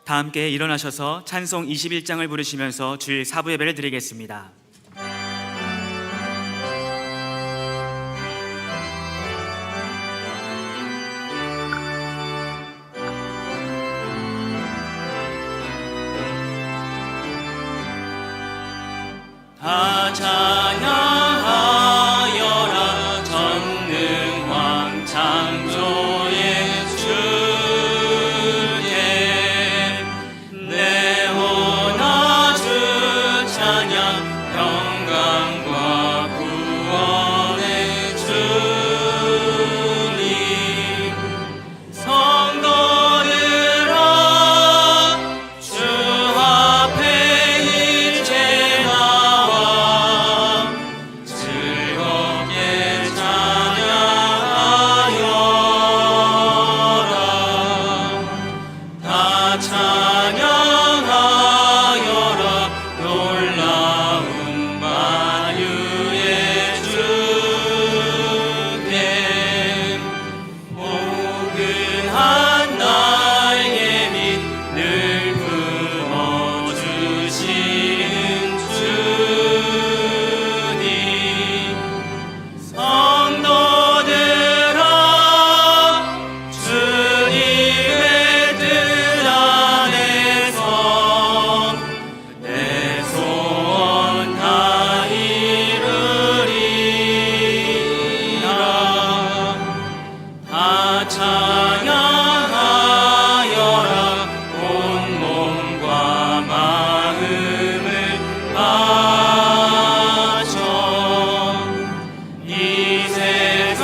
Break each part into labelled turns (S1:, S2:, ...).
S1: 다 함께 일어나셔서 찬송 21장을 부르시면서 주일 사부 예배를 드리겠습니다. 다 찬양하여라 전능왕 창조의 주께 내오나 주 찬양 평강과 구원의 주님 성도들아 주 앞에 이제 나와 즐겁게 찬양하여라 다 찬양하여라 놀라운 만유의 주께 포근한 나에게 늘 품어주시는 주님 성도들아 주님의 뜻 안에서 내 소원 다 이루리라 다 찬양하여라 온 몸과 마음을 바쳐 이 세상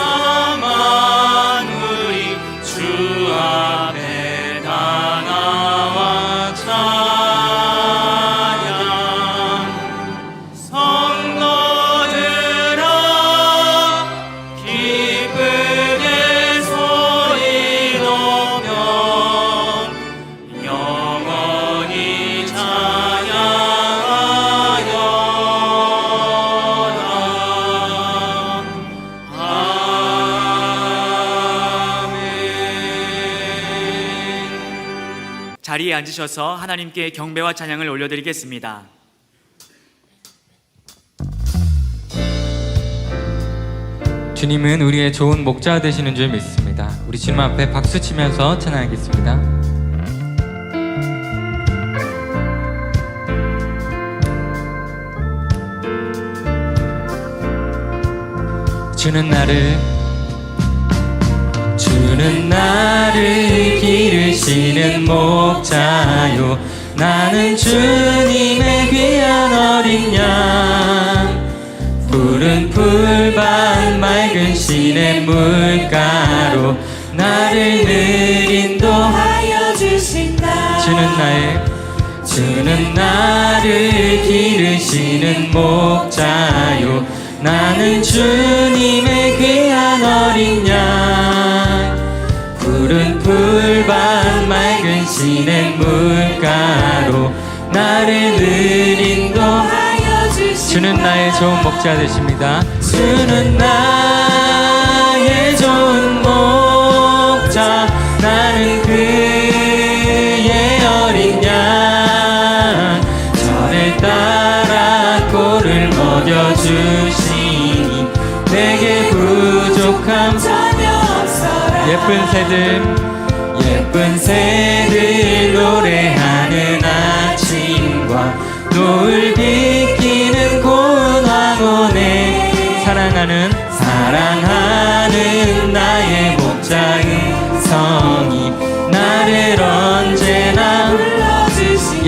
S1: 만물이 주 앞에 다 나와 찬양 성도들아 기쁘게 소리 높여 영원히 찬양하여라 아멘. 자리에 앉으셔서 하나님께 경배와 찬양을 올려드리겠습니다.
S2: 주님은 우리의 좋은 목자 되시는 줄 믿습니다. 우리 주님 앞에 박수 치면서 찬양하겠습니다. 주는 나를 기르시는 목자요 나는 주님의 귀한 어린 양 푸른 풀밭 맑은 시냇 물가로 나를 늘 인도하여 주신다. 주는 나를 기르시는 목자요 나는 주님의 귀한 어린 양 푸른 풀밭 맑은 시냇 물가로 나를 늘 인도하여 주신다. 주는 나의 좋은 목자 되십니다. 주는 나의 좋은 목자 나는 그의 어린 양 저를 따라 꼴을 먹여주시니 내게 부족함 전혀 없어라. 예쁜 새들 노래하는 아침과 노을 비키는 고운 황혼에 사랑하는 나의 목자의 성이 나를 언제나 불러주시네.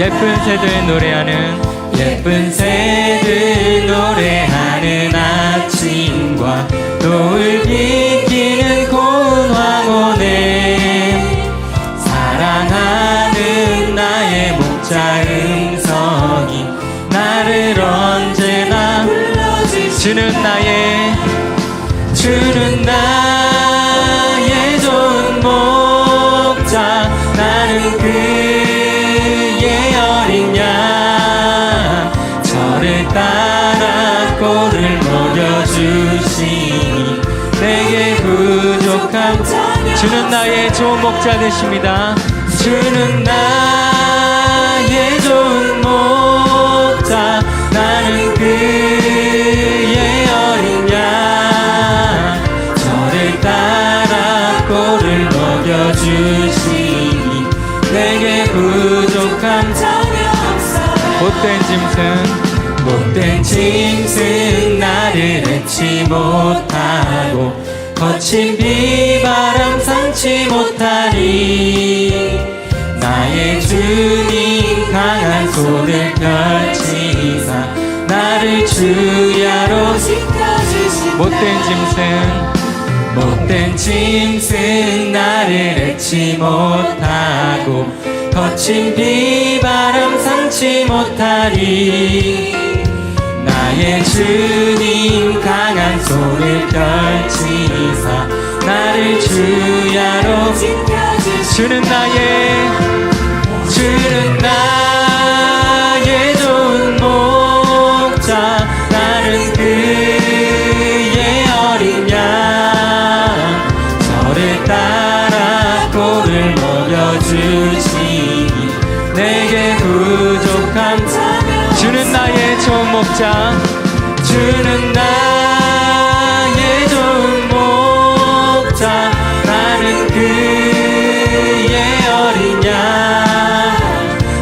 S2: 예쁜 새들 노래하는 아침과 노을 비키는 고운 황혼에 사랑하는 나의 목자 음성이 나를 언제나 주는 나의 좋은 목자 나는 그의 어린 양 저를 따라 꼴을 먹여주시니 내게 부족함 주는 나의 좋은 목자 되십니다. 주는 나 내게 부족함
S3: 전혀 없어.
S2: 못된 짐승 나를 해치 못하고 거친 비바람 삼지 못하리. 나의 주님 강한 손을 펼치사 나를 주야로
S3: 지켜주신
S2: 못된 짐승 나를 해치 못하고 거친 비바람 삼지 못하리. 나의 주님 강한 손을 펼치사 나를 주야로 주는 나의 좋은 목자 나는 그의 어린 양 저를 따라 꼴을 먹여주시니 내게 부족함 주는 나의 좋은 목자 주는 나의 좋은 목자 나는 그의 어린 양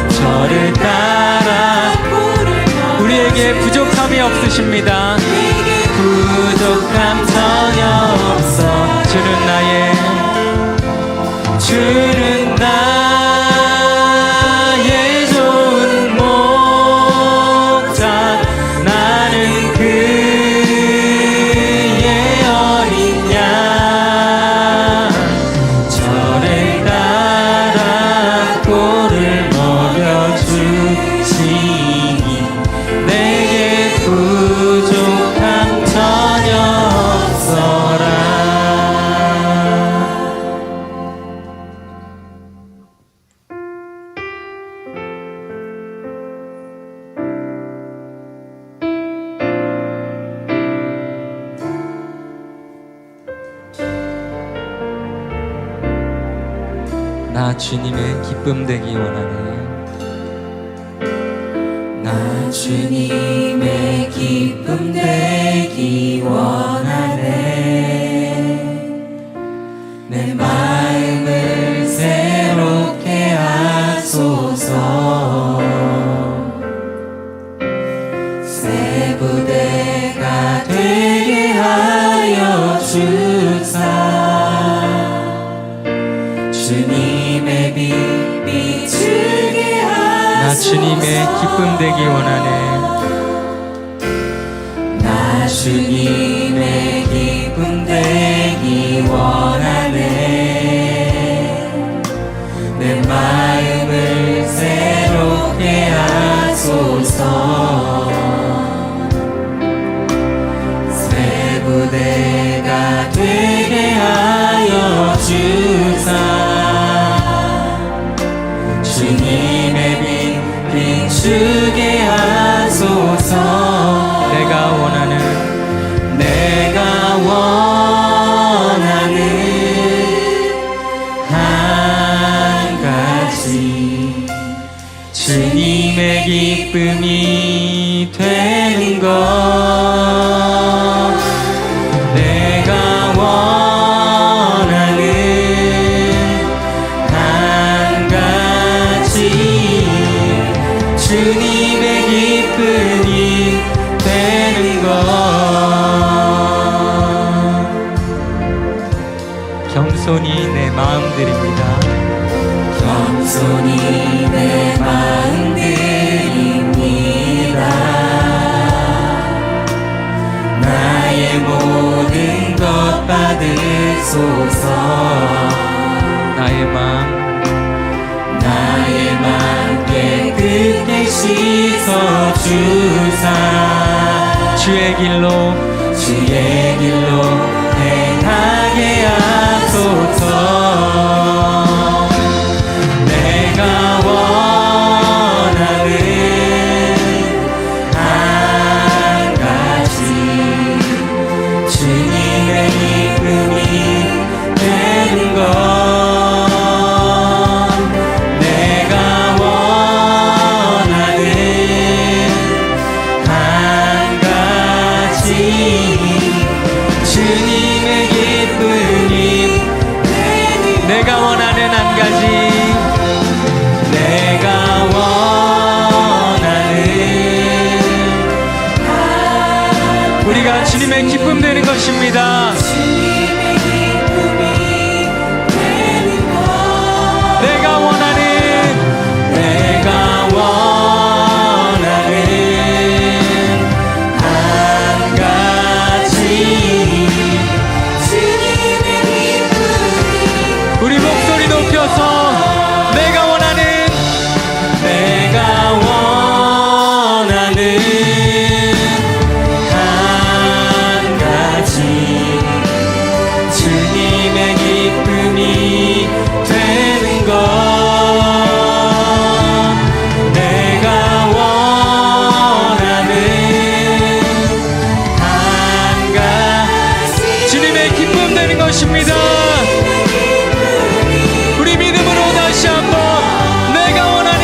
S2: 저를 따라 우리에게 부족함이 없으십니다. 부족함 전혀 없어 주는 나의 좋은 목자 나는 그의 어린 양 저를 따라 꼴을 먹여주시니 내게 부족함 전혀 없어라. 나 주님의 기쁨 되기 원하네.
S3: 나 주님의 기쁨 되기 원하네. 내 마음을 새롭게 하소서. 새 부대가 되게 하여 주사. 주님의 빛 비추게 하소서.
S2: 나 주님의 기쁨 되기 원하네.
S3: 나 주님의 기쁨 되기 원하네. 내 마음을 새롭게 하소서. 새 부대가 되게 하여 주사. 주님의 빛 비추게 하소서.
S2: 내가 원하는
S3: 한 가지
S2: 주님의 기쁨이 되는 것. 내가 원하는 한 가지 주님의 기쁨이 되는 것. 겸손히 내 마음 드립니다.
S3: 겸손히 내 마음 드립니다. 나의 모든 것 받으소서.
S2: 나의 마음
S3: 깨끗게 씻어 주사.
S2: 주의 길로
S3: 행하게 하소서. 내가 원하는 한 가지 주님의 기쁨이 되는 것. 내가 원하는 한 가지 주님의 기쁨이
S2: 주님의 기쁨 되는 것입니다.
S3: 주님의 기쁨이 되는 것.
S2: 내가 원하는
S3: 한 가지 주님의 기쁨이
S2: 우리 목소리 높여서 내가 원하는
S3: 한 가지 주님의 기쁨이 되는 것. 내가 원하는 한 가지
S2: 주님의 기쁨 되는 것입니다. 우리 믿음으로 다시 한번 내가 원하는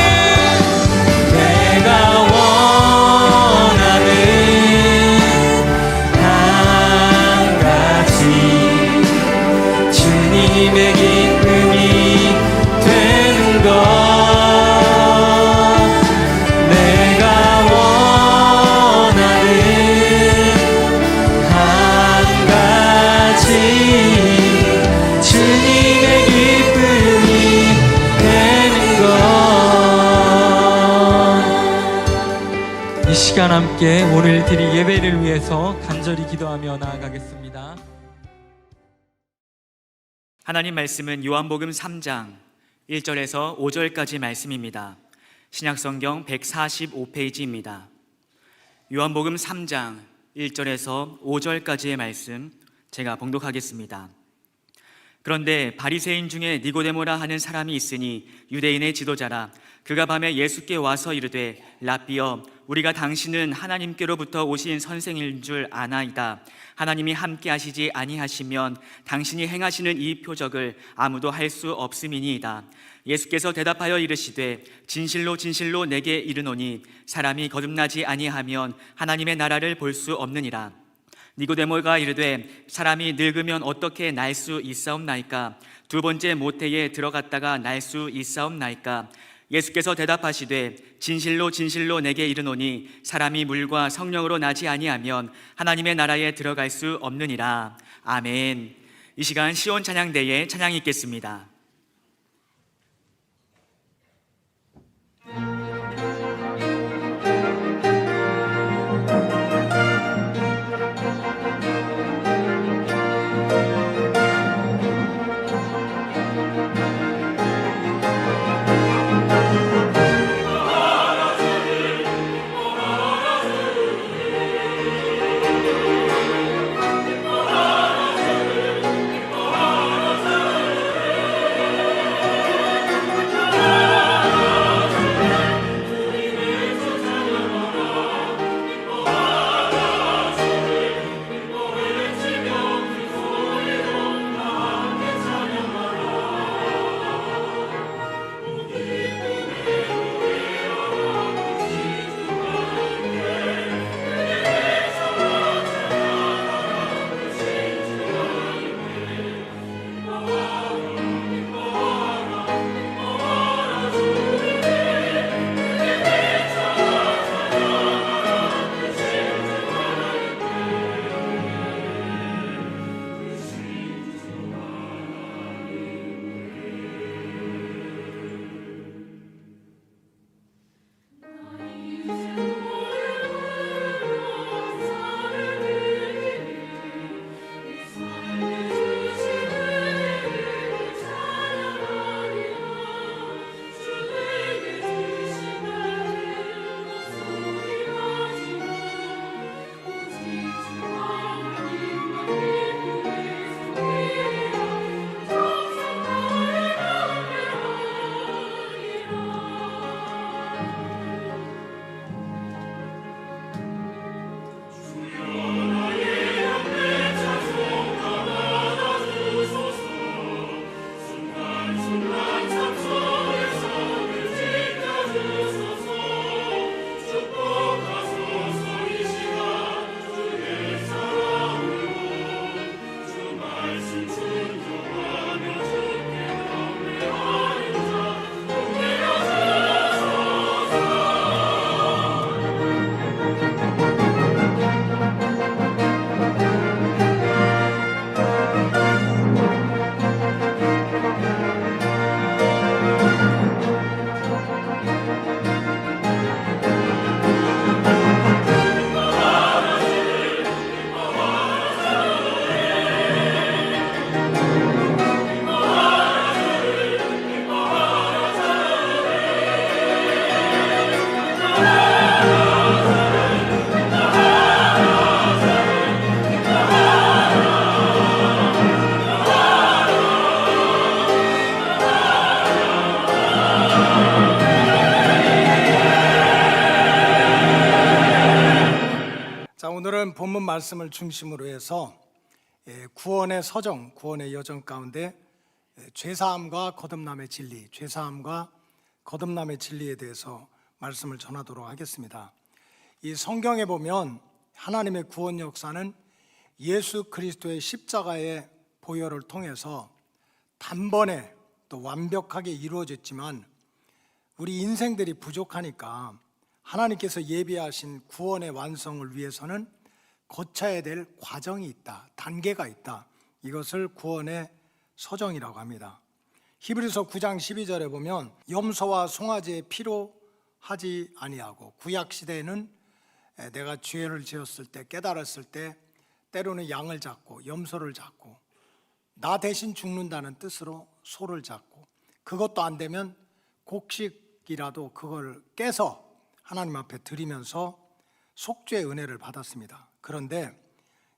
S3: 한 가지 주님의 기쁨이 되는 것. 내가 원하는 한 가지 주님의 기쁨이 되는 것.
S2: 이 시간 함께 오늘 드릴 예배를 위해서 간절히 기도하며 나아가겠습니다.
S1: 하나님 말씀은 요한복음 3장 1절에서 5절까지 말씀입니다. 신약성경 145페이지입니다. 요한복음 3장 1절에서 5절까지의 말씀 제가 봉독하겠습니다. 그런데 바리새인 중에 니고데모라 하는 사람이 있으니 유대인의 지도자라. 그가 밤에 예수께 와서 이르되 랍비여, 우리가 당신은 하나님께로부터 오신 선생인 줄 아나이다. 하나님이 함께 하시지 아니하시면 당신이 행하시는 이 표적을 아무도 할 수 없음이니이다. 예수께서 대답하여 이르시되 진실로 진실로 내게 이르노니 사람이 거듭나지 아니하면 하나님의 나라를 볼 수 없느니라. 니고데모가 이르되 사람이 늙으면 어떻게 날 수 있사옵나이까? 두 번째 모태에 들어갔다가 날 수 있사옵나이까? 예수께서 대답하시되 진실로 진실로 내게 이르노니 사람이 물과 성령으로 나지 아니하면 하나님의 나라에 들어갈 수 없느니라. 아멘. 이 시간 시온 찬양대에 찬양이 있겠습니다.
S4: 오늘은 본문 말씀을 중심으로 해서 구원의 서정, 구원의 여정 가운데 죄사함과 거듭남의 진리, 죄사함과 거듭남의 진리에 대해서 말씀을 전하도록 하겠습니다. 이 성경에 보면 하나님의 구원 역사는 예수 그리스도의 십자가의 보혈을 통해서 단번에 또 완벽하게 이루어졌지만 우리 인생들이 부족하니까 하나님께서 예비하신 구원의 완성을 위해서는 거쳐야 될 과정이 있다, 단계가 있다. 이것을 구원의 서정이라고 합니다. 히브리서 9장 12절에 보면 염소와 송아지의 피로 하지 아니하고 구약 시대에는 내가 죄를 지었을 때 깨달았을 때 때로는 양을 잡고 염소를 잡고 나 대신 죽는다는 뜻으로 소를 잡고 그것도 안 되면 곡식이라도 그걸 깨서 하나님 앞에 드리면서 속죄의 은혜를 받았습니다. 그런데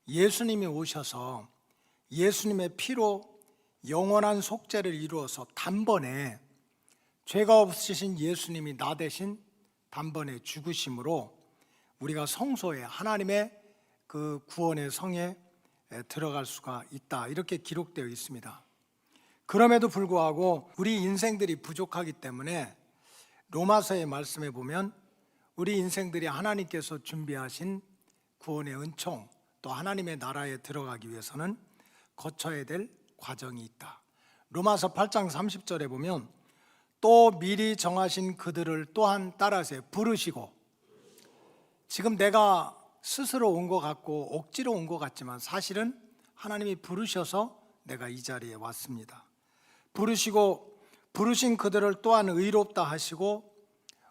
S4: 예수님이 오셔서 예수님의 피로 영원한 속죄를 이루어서 단번에 죄가 없으신 예수님이 나 대신 단번에 죽으심으로 우리가 성소에 하나님의 그 구원의 성에 들어갈 수가 있다, 이렇게 기록되어 있습니다. 그럼에도 불구하고 우리 인생들이 부족하기 때문에 로마서의 말씀에 보면 우리 인생들이 하나님께서 준비하신 구원의 은총, 또 하나님의 나라에 들어가기 위해서는 거쳐야 될 과정이 있다. 로마서 8장 30절에 보면 또 미리 정하신 그들을 또한 따라서 부르시고, 지금 내가 스스로 온 것 같고 억지로 온 것 같지만 사실은 하나님이 부르셔서 내가 이 자리에 왔습니다. 부르시고 부르신 그들을 또한 의롭다 하시고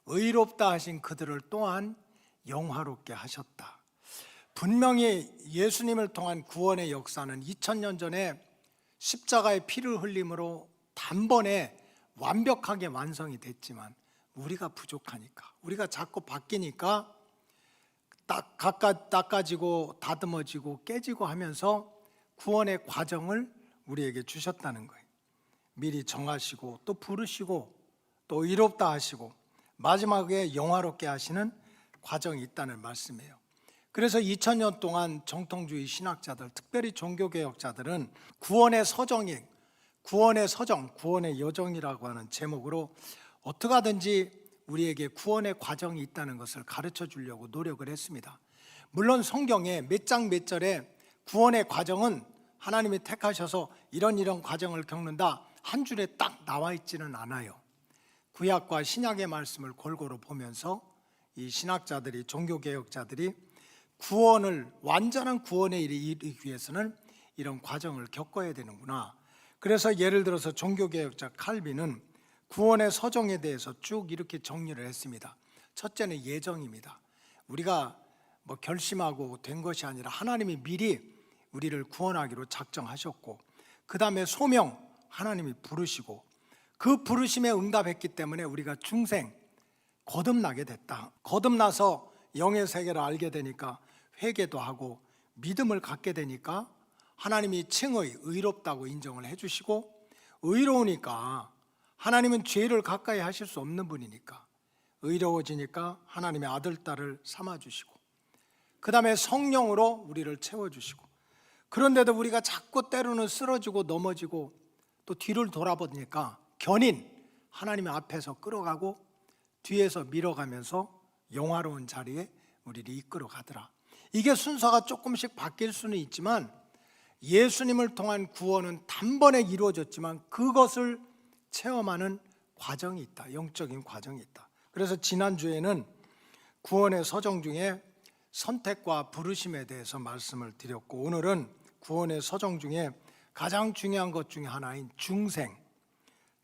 S4: 의롭다 하신 그들을 또한 영화롭게 하셨다. 분명히 예수님을 통한 구원의 역사는 2000년 전에 십자가의 피를 흘림으로 단번에 완벽하게 완성이 됐지만 우리가 부족하니까, 우리가 자꾸 바뀌니까 닦아지고 다듬어지고 깨지고 하면서 구원의 과정을 우리에게 주셨다는 거예요. 미리 정하시고 또 부르시고 또 의롭다 하시고 마지막에 영화롭게 하시는 과정이 있다는 말씀이에요. 그래서 2000년 동안 정통주의 신학자들, 특별히 종교개혁자들은 구원의 서정이, 구원의 서정, 구원의 여정이라고 하는 제목으로 어떻게 하든지 우리에게 구원의 과정이 있다는 것을 가르쳐 주려고 노력을 했습니다. 물론 성경에 몇 장 몇 절에 구원의 과정은 하나님이 택하셔서 이런 과정을 겪는다, 한 줄에 딱 나와 있지는 않아요. 구약과 신약의 말씀을 골고루 보면서 이 신학자들이, 종교개혁자들이 구원을, 완전한 구원에 이르기 위해서는 이런 과정을 겪어야 되는구나. 그래서 예를 들어서 종교개혁자 칼빈은 구원의 서정에 대해서 쭉 이렇게 정리를 했습니다. 첫째는 예정입니다. 우리가 뭐 결심하고 된 것이 아니라 하나님이 미리 우리를 구원하기로 작정하셨고, 그 다음에 소명, 하나님이 부르시고 그 부르심에 응답했기 때문에 우리가 중생, 거듭나게 됐다. 거듭나서 영의 세계를 알게 되니까 회개도 하고 믿음을 갖게 되니까 하나님이 칭의, 의롭다고 인정을 해주시고, 의로우니까 하나님은 죄를 가까이 하실 수 없는 분이니까 의로워지니까 하나님의 아들, 딸을 삼아주시고, 그 다음에 성령으로 우리를 채워주시고, 그런데도 우리가 자꾸 때로는 쓰러지고 넘어지고 또 뒤를 돌아보니까 견인, 하나님의 앞에서 끌어가고 뒤에서 밀어가면서 영화로운 자리에 우리를 이끌어 가더라. 이게 순서가 조금씩 바뀔 수는 있지만 예수님을 통한 구원은 단번에 이루어졌지만 그것을 체험하는 과정이 있다, 영적인 과정이 있다. 그래서 지난주에는 구원의 서정 중에 선택과 부르심에 대해서 말씀을 드렸고, 오늘은 구원의 서정 중에 가장 중요한 것 중에 하나인 중생,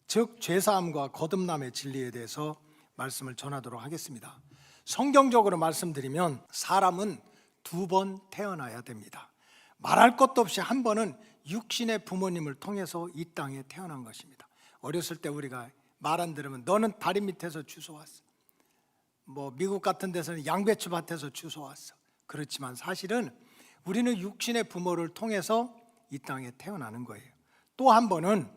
S4: 즉 죄사함과 거듭남의 진리에 대해서 말씀을 전하도록 하겠습니다. 성경적으로 말씀드리면 사람은 2번 태어나야 됩니다. 말할 것도 없이 한 번은 육신의 부모님을 통해서 이 땅에 태어난 것입니다. 어렸을 때 우리가 말 안 들으면 너는 다리 밑에서 주워왔어, 뭐 미국 같은 데서는 양배추 밭에서 주워왔어. 그렇지만 사실은 우리는 육신의 부모를 통해서 이 땅에 태어나는 거예요. 또 한 번은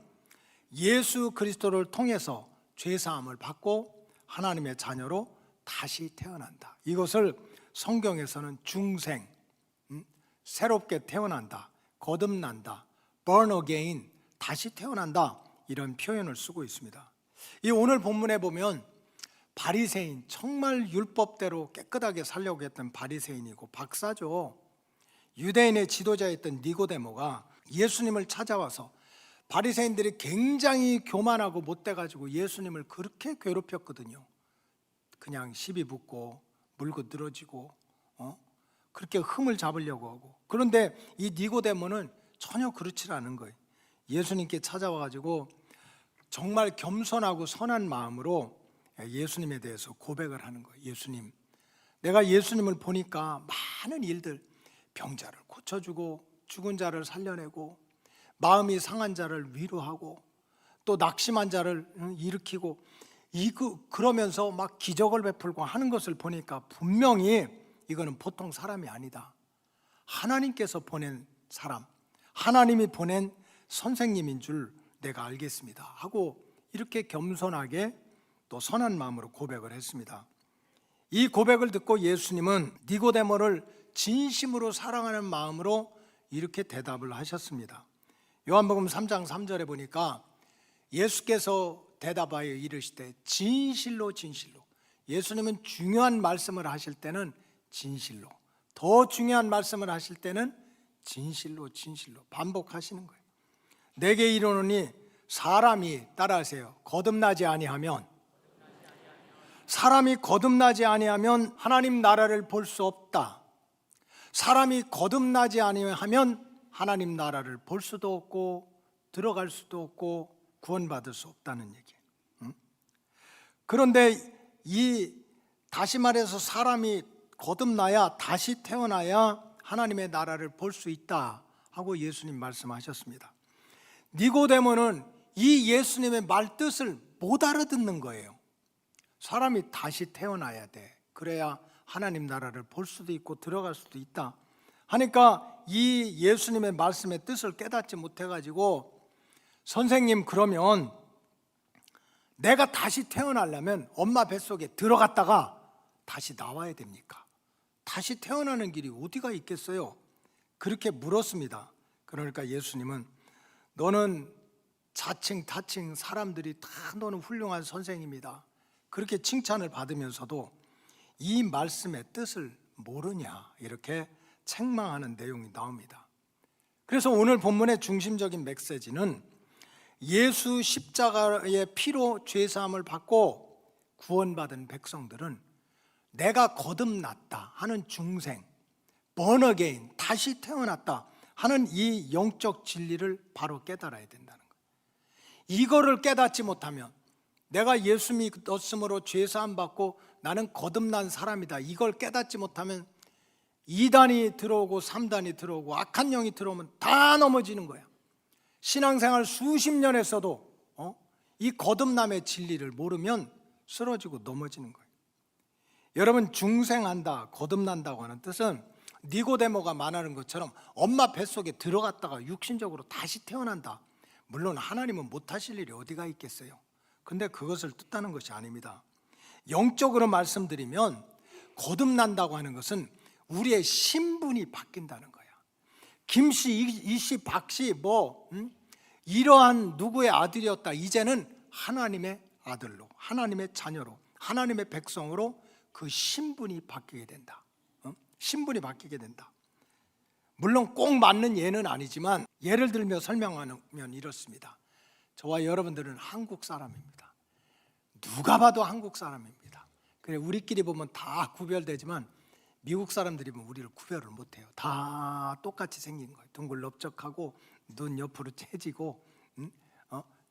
S4: 예수 그리스도를 통해서 죄사함을 받고 하나님의 자녀로 다시 태어난다. 이것을 성경에서는 중생, 새롭게 태어난다, 거듭난다, born again, 다시 태어난다, 이런 표현을 쓰고 있습니다. 이 오늘 본문에 보면 바리새인, 정말 율법대로 깨끗하게 살려고 했던 바리새인이고 박사죠. 유대인의 지도자였던 니고데모가 예수님을 찾아와서, 바리새인들이 굉장히 교만하고 못돼가지고 예수님을 그렇게 괴롭혔거든요. 그냥 시비 붙고 물고 늘어지고 그렇게 흠을 잡으려고 하고. 그런데 이 니고데모는 전혀 그렇지 않은 거예요. 예수님께 찾아와가지고 정말 겸손하고 선한 마음으로 예수님에 대해서 고백을 하는 거예요. 예수님, 내가 예수님을 보니까 많은 일들, 병자를 고쳐주고 죽은 자를 살려내고 마음이 상한 자를 위로하고 또 낙심한 자를 일으키고 그러면서 막 기적을 베풀고 하는 것을 보니까 분명히 이거는 보통 사람이 아니다. 하나님께서 보낸 사람, 하나님이 보낸 선생님인 줄 내가 알겠습니다 하고 이렇게 겸손하게 또 선한 마음으로 고백을 했습니다. 이 고백을 듣고 예수님은 니고데모를 진심으로 사랑하는 마음으로 이렇게 대답을 하셨습니다. 요한복음 3장 3절에 보니까 예수께서 대답하여 이르시되 진실로 진실로, 예수님은 중요한 말씀을 하실 때는 진실로, 더 중요한 말씀을 하실 때는 진실로 진실로 반복하시는 거예요. 내게 이르노니 사람이, 따라하세요, 거듭나지 아니하면, 사람이 거듭나지 아니하면 하나님 나라를 볼 수 없다. 사람이 거듭나지 아니하면 하나님 나라를 볼 수도 없고 들어갈 수도 없고 구원받을 수 없다는 얘기예요. 그런데 다시 말해서 사람이 거듭나야, 다시 태어나야 하나님의 나라를 볼 수 있다 하고 예수님 말씀하셨습니다. 니고데모는 이 예수님의 말뜻을 못 알아듣는 거예요. 사람이 다시 태어나야 돼. 그래야 하나님 나라를 볼 수도 있고 들어갈 수도 있다 하니까 이 예수님의 말씀의 뜻을 깨닫지 못해가지고, 선생님, 그러면 내가 다시 태어나려면 엄마 뱃속에 들어갔다가 다시 나와야 됩니까? 다시 태어나는 길이 어디가 있겠어요? 그렇게 물었습니다. 그러니까 예수님은, 너는 자칭 타칭 사람들이 다 너는 훌륭한 선생님이다, 그렇게 칭찬을 받으면서도 이 말씀의 뜻을 모르냐, 이렇게 책망하는 내용이 나옵니다. 그래서 오늘 본문의 중심적인 메시지는 예수 십자가의 피로 죄사함을 받고 구원받은 백성들은 내가 거듭났다 하는 중생, born again, 다시 태어났다 하는 이 영적 진리를 바로 깨달아야 된다는 거예요. 이거를 깨닫지 못하면, 내가 예수 믿었으므로 죄사함 받고 나는 거듭난 사람이다, 이걸 깨닫지 못하면 2단이 들어오고 3단이 들어오고 악한 영이 들어오면 다 넘어지는 거야. 신앙생활 수십 년 했어도 이 거듭남의 진리를 모르면 쓰러지고 넘어지는 거예요. 여러분, 중생한다, 거듭난다고 하는 뜻은 니고데모가 말하는 것처럼 엄마 뱃속에 들어갔다가 육신적으로 다시 태어난다. 물론 하나님은 못하실 일이 어디가 있겠어요. 근데 그것을 뜻하는 것이 아닙니다. 영적으로 말씀드리면 거듭난다고 하는 것은 우리의 신분이 바뀐다는 거야. 김씨, 이씨, 박씨 이러한 누구의 아들이었다, 이제는 하나님의 아들로, 하나님의 자녀로, 하나님의 백성으로 그 신분이 바뀌게 된다. 신분이 바뀌게 된다. 물론 꼭 맞는 예는 아니지만 예를 들며 설명하면 이렇습니다. 저와 여러분들은 한국 사람입니다. 누가 봐도 한국 사람입니다. 그래, 우리끼리 보면 다 구별되지만 미국 사람들이 보면 우리를 구별을 못해요. 다 똑같이 생긴 거예요. 둥글 넓적하고 눈 옆으로 채지고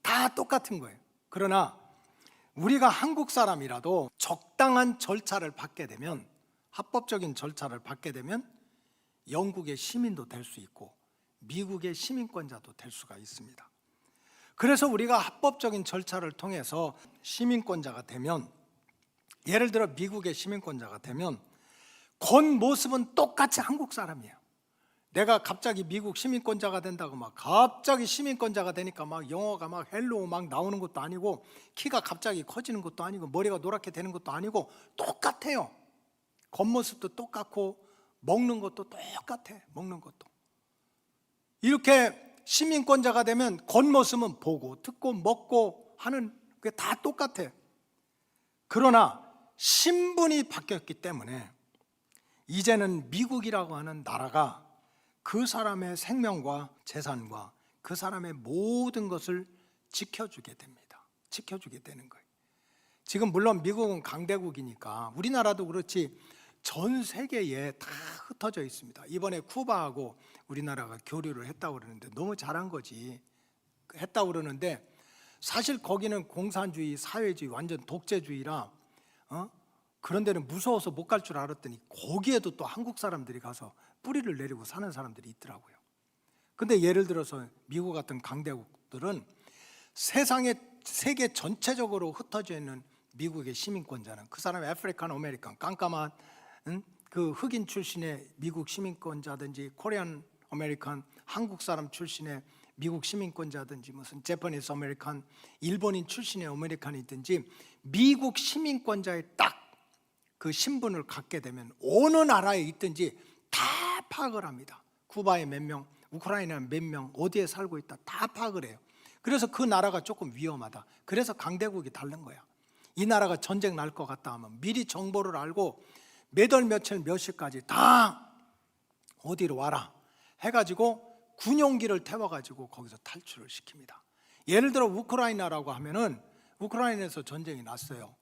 S4: 다 똑같은 거예요. 그러나 우리가 한국 사람이라도 적당한 절차를 받게 되면, 합법적인 절차를 받게 되면 영국의 시민도 될 수 있고 미국의 시민권자도 될 수가 있습니다. 그래서 우리가 합법적인 절차를 통해서 시민권자가 되면, 예를 들어 미국의 시민권자가 되면 겉모습은 똑같이 한국 사람이에요. 내가 갑자기 미국 시민권자가 된다고 막 갑자기 시민권자가 되니까 막 영어가 막 헬로우 막 나오는 것도 아니고, 키가 갑자기 커지는 것도 아니고, 머리가 노랗게 되는 것도 아니고, 똑같아요. 겉모습도 똑같고 먹는 것도 똑같아. 먹는 것도. 이렇게 시민권자가 되면 겉모습은 보고 듣고 먹고 하는 게 다 똑같아. 그러나 신분이 바뀌었기 때문에 이제는 미국이라고 하는 나라가 그 사람의 생명과 재산과 그 사람의 모든 것을 지켜주게 됩니다. 지켜주게 되는 거예요. 지금 물론 미국은 강대국이니까 우리나라도 그렇지 전 세계에 다 흩어져 있습니다. 이번에 쿠바하고 우리나라가 교류를 했다고 그러는데 너무 잘한 거지. 했다고 그러는데 사실 거기는 공산주의, 사회주의, 완전 독재주의라 그런 데는 무서워서 못 갈 줄 알았더니 거기에도 또 한국 사람들이 가서 뿌리를 내리고 사는 사람들이 있더라고요. 근데 예를 들어서 미국 같은 강대국들은 세계 전체적으로 흩어져 있는 미국의 시민권자는 그 사람의 아프리칸 아메리칸 깜깜한 그 흑인 출신의 미국 시민권자든지 코리안 아메리칸 한국 사람 출신의 미국 시민권자든지 무슨 재퍼니스 아메리칸 일본인 출신의 아메리칸이든지 미국 시민권자의 딱 그 신분을 갖게 되면 어느 나라에 있든지 다 파악을 합니다. 쿠바에 몇 명, 우크라이나에 몇 명, 어디에 살고 있다 다 파악을 해요. 그래서 그 나라가 조금 위험하다. 그래서 강대국이 다른 거야. 이 나라가 전쟁 날 것 같다 하면 미리 정보를 알고 몇 월 며칠 몇 시까지 다 어디로 와라 해가지고 군용기를 태워가지고 거기서 탈출을 시킵니다. 예를 들어 우크라이나라고 하면은 우크라이나에서 전쟁이 났어요.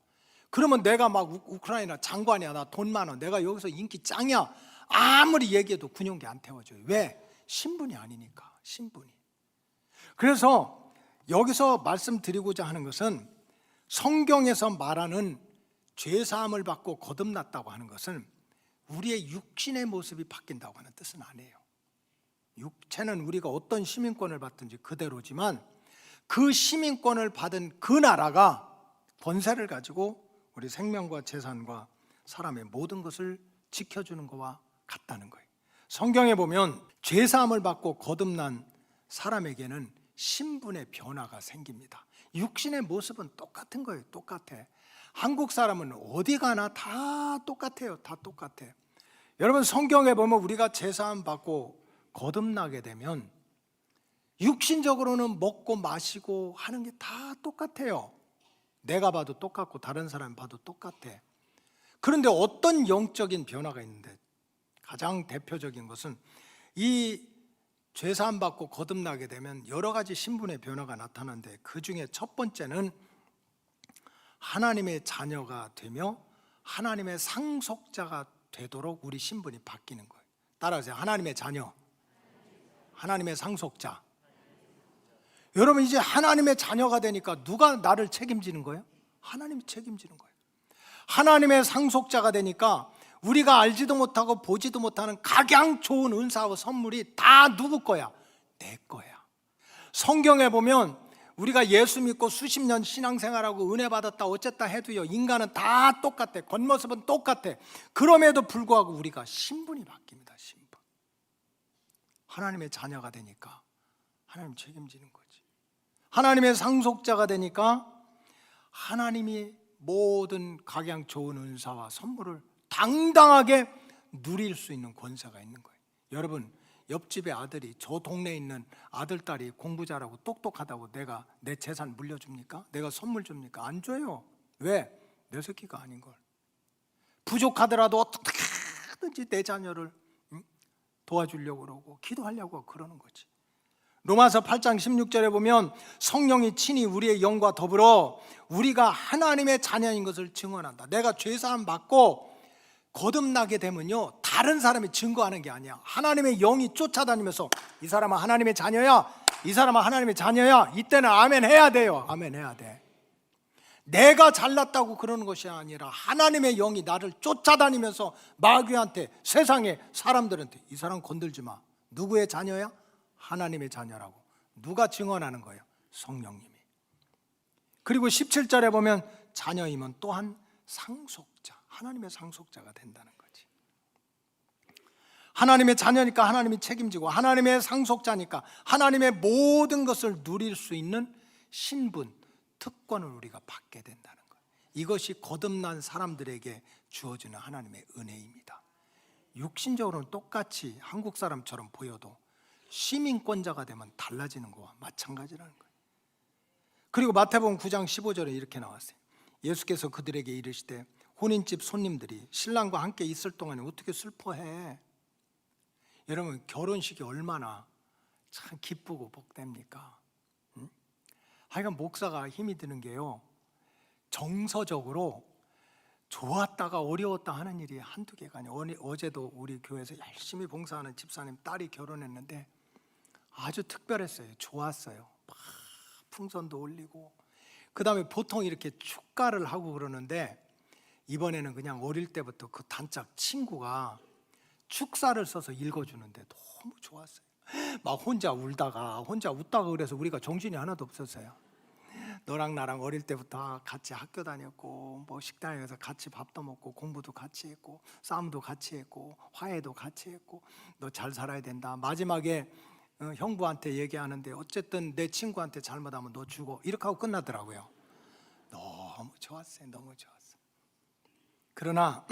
S4: 그러면 내가 막 우크라이나 장관이야, 나 돈 많아, 내가 여기서 인기 짱이야 아무리 얘기해도 군용기 안 태워줘요. 왜? 신분이 아니니까. 신분이. 그래서 여기서 말씀드리고자 하는 것은 성경에서 말하는 죄사함을 받고 거듭났다고 하는 것은 우리의 육신의 모습이 바뀐다고 하는 뜻은 아니에요. 육체는 우리가 어떤 시민권을 받든지 그대로지만 그 시민권을 받은 그 나라가 권세를 가지고 우리 생명과 재산과 사람의 모든 것을 지켜주는 것과 같다는 거예요. 성경에 보면 죄사함을 받고 거듭난 사람에게는 신분의 변화가 생깁니다. 육신의 모습은 똑같은 거예요. 똑같아. 한국 사람은 어디 가나 다 똑같아요. 다 똑같아. 여러분 성경에 보면 우리가 죄사함 받고 거듭나게 되면 육신적으로는 먹고 마시고 하는 게 다 똑같아요. 내가 봐도 똑같고 다른 사람이 봐도 똑같아. 그런데 어떤 영적인 변화가 있는데 가장 대표적인 것은 이 죄사함 받고 거듭나게 되면 여러 가지 신분의 변화가 나타나는데 그 중에 첫 번째는 하나님의 자녀가 되며 하나님의 상속자가 되도록 우리 신분이 바뀌는 거예요. 따라하세요. 하나님의 자녀, 하나님의 상속자. 여러분 이제 하나님의 자녀가 되니까 누가 나를 책임지는 거예요? 하나님이 책임지는 거예요. 하나님의 상속자가 되니까 우리가 알지도 못하고 보지도 못하는 각양 좋은 은사와 선물이 다 누구 거야? 내 거야. 성경에 보면 우리가 예수 믿고 수십 년 신앙생활하고 은혜 받았다 어쨌다 해도요 인간은 다 똑같아. 겉모습은 똑같아. 그럼에도 불구하고 우리가 신분이 바뀝니다. 신분. 하나님의 자녀가 되니까 하나님 책임지는 거지. 하나님의 상속자가 되니까 하나님이 모든 각양 좋은 은사와 선물을 당당하게 누릴 수 있는 권세가 있는 거예요. 여러분 옆집의 아들이 저 동네에 있는 아들, 딸이 공부 잘하고 똑똑하다고 내가 내 재산 물려줍니까? 내가 선물 줍니까? 안 줘요. 왜? 내 새끼가 아닌 걸. 부족하더라도 어떻게든지 내 자녀를 도와주려고 그러고 기도하려고 그러는 거지. 로마서 8장 16절에 보면 성령이 친히 우리의 영과 더불어 우리가 하나님의 자녀인 것을 증언한다. 내가 죄사함 받고 거듭나게 되면요 다른 사람이 증거하는 게 아니야. 하나님의 영이 쫓아다니면서 이 사람은 하나님의 자녀야, 이 사람은 하나님의 자녀야. 이때는 아멘 해야 돼요. 아멘 해야 돼. 내가 잘났다고 그러는 것이 아니라 하나님의 영이 나를 쫓아다니면서 마귀한테, 세상에 사람들한테 이 사람 건들지 마. 누구의 자녀야? 하나님의 자녀라고. 누가 증언하는 거예요? 성령님이. 그리고 17절에 보면 자녀이면 또한 상속자, 하나님의 상속자가 된다는 거지. 하나님의 자녀니까 하나님이 책임지고 하나님의 상속자니까 하나님의 모든 것을 누릴 수 있는 신분, 특권을 우리가 받게 된다는 거예요. 이것이 거듭난 사람들에게 주어지는 하나님의 은혜입니다. 육신적으로는 똑같이 한국 사람처럼 보여도 시민권자가 되면 달라지는 거와 마찬가지라는 거예요. 그리고 마태복음 9장 15절에 이렇게 나왔어요. 예수께서 그들에게 이르시되 혼인집 손님들이 신랑과 함께 있을 동안에 어떻게 슬퍼해? 여러분, 결혼식이 얼마나 참 기쁘고 복됩니까? 하여간 목사가 힘이 드는 게요, 정서적으로 좋았다가 어려웠다 하는 일이 한두 개가 아니에요. 어제도 우리 교회에서 열심히 봉사하는 집사님 딸이 결혼했는데 아주 특별했어요. 좋았어요. 막 풍선도 올리고, 그 다음에 보통 이렇게 축가를 하고 그러는데 이번에는 그냥 어릴 때부터 그 단짝 친구가 축사를 써서 읽어주는데 너무 좋았어요. 막 혼자 웃다가 그래서 우리가 정신이 하나도 없었어요. 너랑 나랑 어릴 때부터 같이 학교 다녔고, 뭐 식당에 가서 같이 밥도 먹고, 공부도 같이 했고, 싸움도 같이 했고, 화해도 같이 했고, 너 잘 살아야 된다. 마지막에 형부한테 얘기하는데 어쨌든 내 친구한테 잘못하면 너 죽어, 이렇게 하고 끝나더라고요. 너무 좋았어요. 너무 좋았어요. 그러나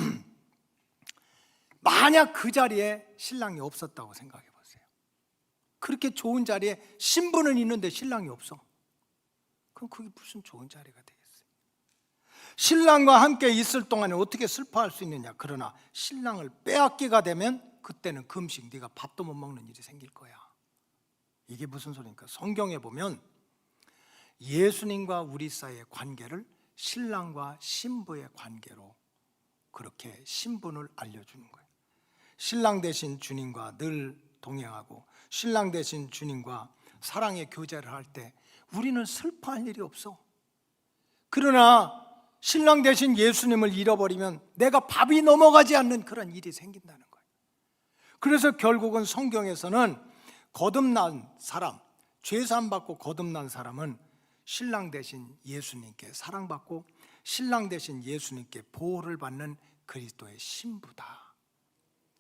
S4: 만약 그 자리에 신랑이 없었다고 생각해 보세요. 그렇게 좋은 자리에 신부는 있는데 신랑이 없어. 그럼 그게 무슨 좋은 자리가 되겠어요? 신랑과 함께 있을 동안에 어떻게 슬퍼할 수 있느냐? 그러나 신랑을 빼앗기가 되면 그때는 금식, 네가 밥도 못 먹는 일이 생길 거야. 이게 무슨 소리입니까? 성경에 보면 예수님과 우리 사이의 관계를 신랑과 신부의 관계로 그렇게 신분을 알려주는 거예요. 신랑 대신 주님과 늘 동행하고, 신랑 대신 주님과 사랑의 교제를 할 때 우리는 슬퍼할 일이 없어. 그러나 신랑 대신 예수님을 잃어버리면 내가 밥이 넘어가지 않는 그런 일이 생긴다는 거예요. 그래서 결국은 성경에서는 거듭난 사람, 죄사함 받고 거듭난 사람은 신랑 대신 예수님께 사랑받고 신랑 대신 예수님께 보호를 받는 그리스도의 신부다.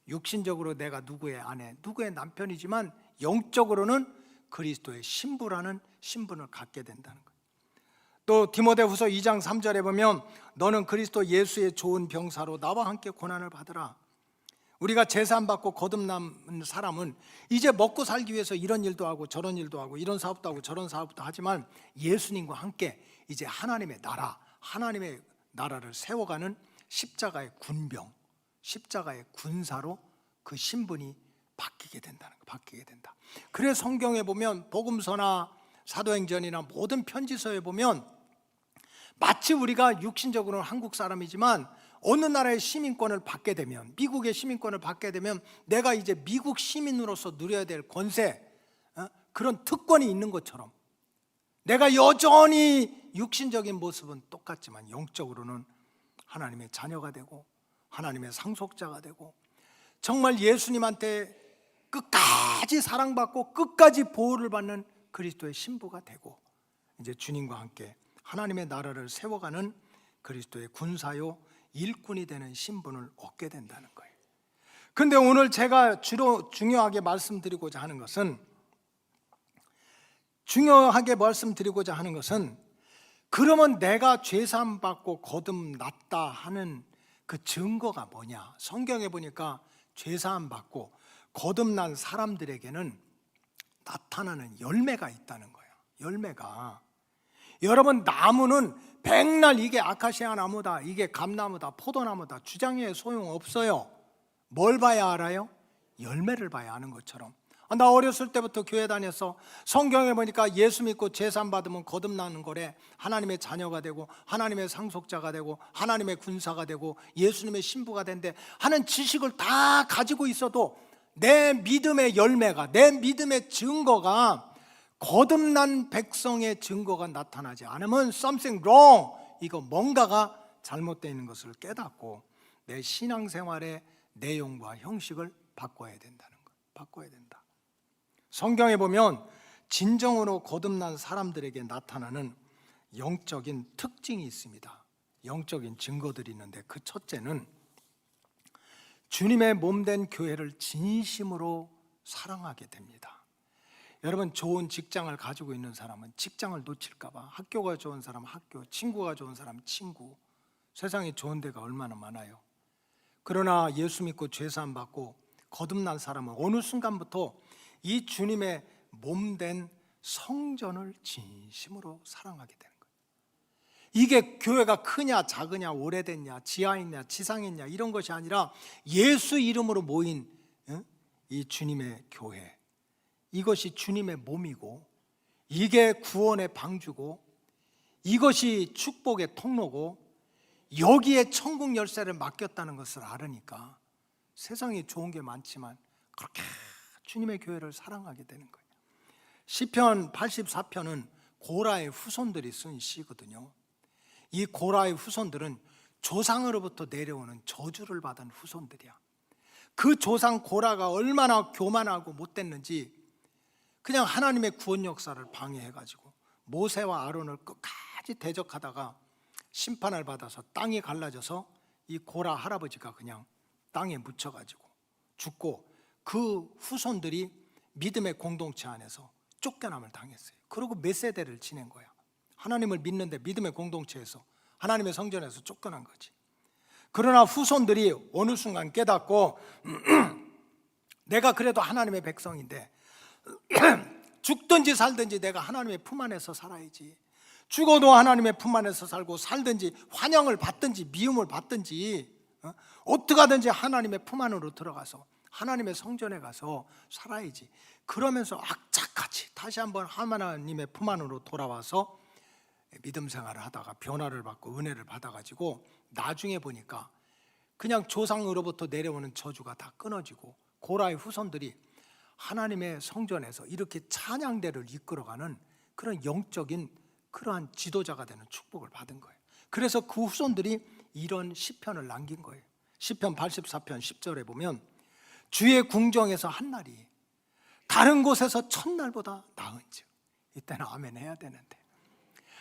S4: 육신적으로 내가 누구의 아내, 누구의 남편이지만 영적으로는 그리스도의 신부라는 신분을 갖게 된다는 거예요. 또 디모데후서 2장 3절에 보면 너는 그리스도 예수의 좋은 병사로 나와 함께 고난을 받으라. 우리가 제사함 받고 거듭난 사람은 이제 먹고 살기 위해서 이런 일도 하고 저런 일도 하고 이런 사업도 하고 저런 사업도 하지만 예수님과 함께 이제 하나님의 나라, 하나님의 나라를 세워가는 십자가의 군병, 십자가의 군사로 그 신분이 바뀌게 된다는 거, 바뀌게 된다. 그래서 성경에 보면 복음서나 사도행전이나 모든 편지서에 보면 마치 우리가 육신적으로는 한국 사람이지만 어느 나라의 시민권을 받게 되면, 미국의 시민권을 받게 되면 내가 이제 미국 시민으로서 누려야 될 권세, 그런 특권이 있는 것처럼 내가 여전히 육신적인 모습은 똑같지만 영적으로는 하나님의 자녀가 되고 하나님의 상속자가 되고 정말 예수님한테 끝까지 사랑받고 끝까지 보호를 받는 그리스도의 신부가 되고 이제 주님과 함께 하나님의 나라를 세워가는 그리스도의 군사요 일꾼이 되는 신분을 얻게 된다는 거예요. 그런데 오늘 제가 주로 중요하게 말씀드리고자 하는 것은 그러면 내가 죄사함 받고 거듭났다 하는 그 증거가 뭐냐? 성경에 보니까 죄사함 받고 거듭난 사람들에게는 나타나는 열매가 있다는 거예요. 열매가. 여러분, 나무는 백날 이게 아카시아 나무다, 이게 감나무다, 포도나무다 주장에 소용없어요. 뭘 봐야 알아요? 열매를 봐야 아는 것처럼. 나 어렸을 때부터 교회 다녔어. 성경에 보니까 예수 믿고 제사함 받으면 거듭나는 거래. 하나님의 자녀가 되고 하나님의 상속자가 되고 하나님의 군사가 되고 예수님의 신부가 된대 하는 지식을 다 가지고 있어도 내 믿음의 열매가, 내 믿음의 증거가, 거듭난 백성의 증거가 나타나지 않으면 something wrong, 이거 뭔가가 잘못되어 있는 것을 깨닫고 내 신앙생활의 내용과 형식을 바꿔야 된다는 것. 바꿔야 된다. 성경에 보면 진정으로 거듭난 사람들에게 나타나는 영적인 특징이 있습니다. 영적인 증거들이 있는데 그 첫째는 주님의 몸된 교회를 진심으로 사랑하게 됩니다. 여러분, 좋은 직장을 가지고 있는 사람은 직장을 놓칠까 봐, 학교가 좋은 사람 학교, 친구가 좋은 사람 친구, 세상에 좋은 데가 얼마나 많아요. 그러나 예수 믿고 죄사함 받고 거듭난 사람은 어느 순간부터 이 주님의 몸된 성전을 진심으로 사랑하게 되는 거예요. 이게 교회가 크냐 작으냐 오래됐냐 지하있냐 지상했냐 이런 것이 아니라 예수 이름으로 모인 이 주님의 교회, 이것이 주님의 몸이고 이게 구원의 방주고 이것이 축복의 통로고 여기에 천국 열쇠를 맡겼다는 것을 알으니까 세상에 좋은 게 많지만 그렇게 주님의 교회를 사랑하게 되는 거예요. 시편 84편은 고라의 후손들이 쓴 시거든요. 이 고라의 후손들은 조상으로부터 내려오는 저주를 받은 후손들이야. 그 조상 고라가 얼마나 교만하고 못됐는지 그냥 하나님의 구원 역사를 방해해가지고 모세와 아론을 끝까지 대적하다가 심판을 받아서 땅이 갈라져서 이 고라 할아버지가 그냥 땅에 묻혀가지고 죽고 그 후손들이 믿음의 공동체 안에서 쫓겨남을 당했어요. 그리고 몇 세대를 지낸 거야. 하나님을 믿는데 믿음의 공동체에서 하나님의 성전에서 쫓겨난 거지. 그러나 후손들이 어느 순간 깨닫고 내가 그래도 하나님의 백성인데 죽든지 살든지 내가 하나님의 품 안에서 살아야지. 죽어도 하나님의 품 안에서 살고 살든지 환영을 받든지 미움을 받든지 어떻게 하든지 하나님의 품 안으로 들어가서 하나님의 성전에 가서 살아야지. 그러면서 악착같이 다시 한번 하나님의 품 안으로 돌아와서 믿음 생활을 하다가 변화를 받고 은혜를 받아가지고 나중에 보니까 그냥 조상으로부터 내려오는 저주가 다 끊어지고 고라의 후손들이 하나님의 성전에서 이렇게 찬양대를 이끌어가는 그런 영적인 그러한 지도자가 되는 축복을 받은 거예요. 그래서 그 후손들이 이런 시편을 남긴 거예요. 시편 84편 10절에 보면 주의 궁정에서 한 날이 다른 곳에서 첫날보다 나은즉, 이때는 아멘 해야 되는데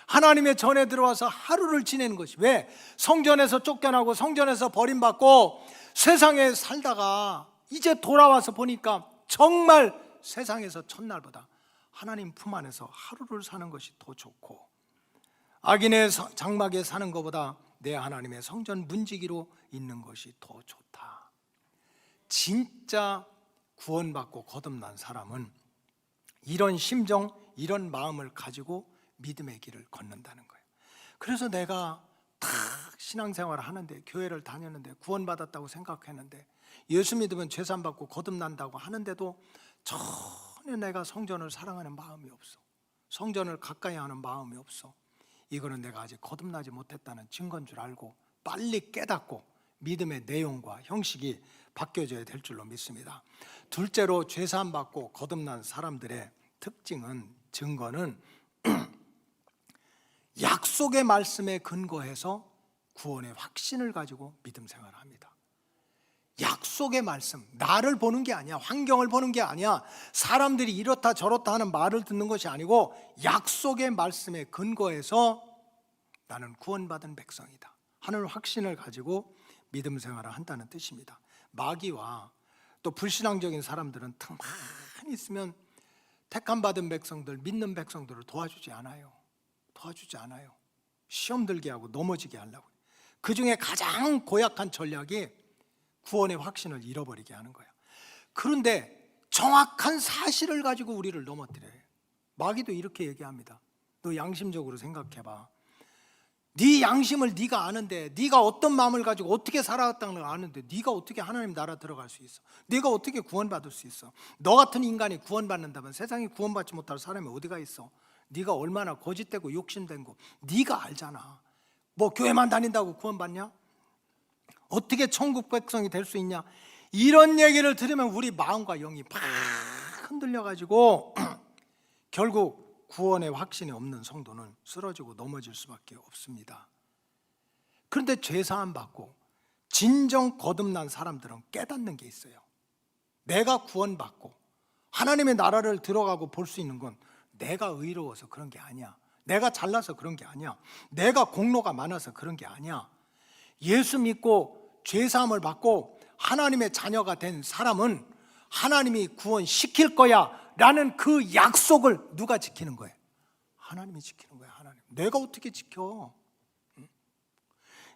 S4: 하나님의 전에 들어와서 하루를 지내는 것이, 왜? 성전에서 쫓겨나고 성전에서 버림받고 세상에 살다가 이제 돌아와서 보니까 정말 세상에서 첫날보다 하나님 품 안에서 하루를 사는 것이 더 좋고 악인의 장막에 사는 것보다 내 하나님의 성전 문지기로 있는 것이 더 좋다. 진짜 구원받고 거듭난 사람은 이런 심정, 이런 마음을 가지고 믿음의 길을 걷는다는 거예요. 그래서 내가 다 신앙생활을 하는데, 교회를 다녔는데, 구원받았다고 생각했는데, 예수 믿으면 죄산 받고 거듭난다고 하는데도 전혀 내가 성전을 사랑하는 마음이 없어. 성전을 가까이 하는 마음이 없어. 이거는 내가 아직 거듭나지 못했다는 증거인 줄 알고 빨리 깨닫고 믿음의 내용과 형식이 바뀌어져야 될 줄로 믿습니다. 둘째로, 죄사함 받고 거듭난 사람들의 특징은, 증거는 약속의 말씀에 근거해서 구원의 확신을 가지고 믿음 생활을 합니다. 약속의 말씀, 나를 보는 게 아니야, 환경을 보는 게 아니야, 사람들이 이렇다 저렇다 하는 말을 듣는 것이 아니고 약속의 말씀에 근거해서 나는 구원받은 백성이다 하는 확신을 가지고 믿음 생활을 한다는 뜻입니다. 마귀와 또 불신앙적인 사람들은 틈만 있으면 택함받은 백성들, 믿는 백성들을 도와주지 않아요. 시험 들게 하고 넘어지게 하려고. 그 중에 가장 고약한 전략이 구원의 확신을 잃어버리게 하는 거예요. 그런데 정확한 사실을 가지고 우리를 넘어뜨려요. 마귀도 이렇게 얘기합니다. 너 양심적으로 생각해봐. 네 양심을 네가 아는데, 네가 어떤 마음을 가지고 어떻게 살아왔다는 걸 아는데 네가 어떻게 하나님 나라 들어갈 수 있어? 네가 어떻게 구원받을 수 있어? 너 같은 인간이 구원받는다면 세상에 구원받지 못할 사람이 어디가 있어? 네가 얼마나 거짓되고 욕심된 거 네가 알잖아. 뭐 교회만 다닌다고 구원받냐? 어떻게 천국 백성이 될 수 있냐? 이런 얘기를 들으면 우리 마음과 영이 팍 흔들려가지고 결국 구원의 확신이 없는 성도는 쓰러지고 넘어질 수밖에 없습니다. 그런데 죄사함 받고 진정 거듭난 사람들은 깨닫는 게 있어요. 내가 구원받고 하나님의 나라를 들어가고 볼 수 있는 건 내가 의로워서 그런 게 아니야. 내가 잘나서 그런 게 아니야. 내가 공로가 많아서 그런 게 아니야. 예수 믿고 죄사함을 받고 하나님의 자녀가 된 사람은 하나님이 구원시킬 거야 라는 그 약속을 누가 지키는 거예요? 하나님이 지키는 거야. 하나님. 내가 어떻게 지켜?